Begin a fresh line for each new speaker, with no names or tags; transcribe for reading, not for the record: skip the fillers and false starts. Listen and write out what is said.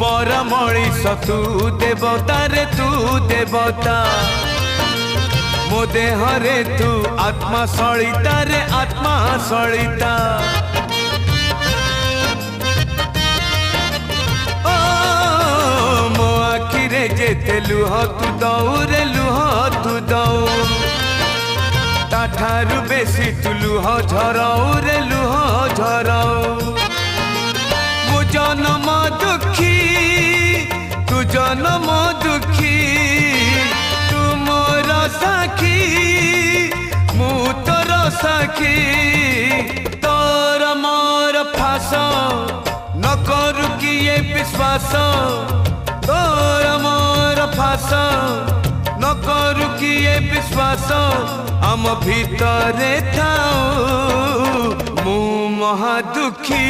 पर मणिष तू देवता रे तू देवता मो देह रे तू आत्मा सलिता रे आत्मा सलिता ओ मो आखि रे जेते लुह तू दऊ रे लुह तू दऊ ताठारु बेसी तू लुह झराऊ रे लुह झराऊ मो जन्म दुखी तू जन्म दुखी तू मोर साखी मु तोर साखी तोर मोर फास न करू किए विश्वास तोर मोर फास न करू किए विश्वास आम भितरे थाऊ मु महा दुखी।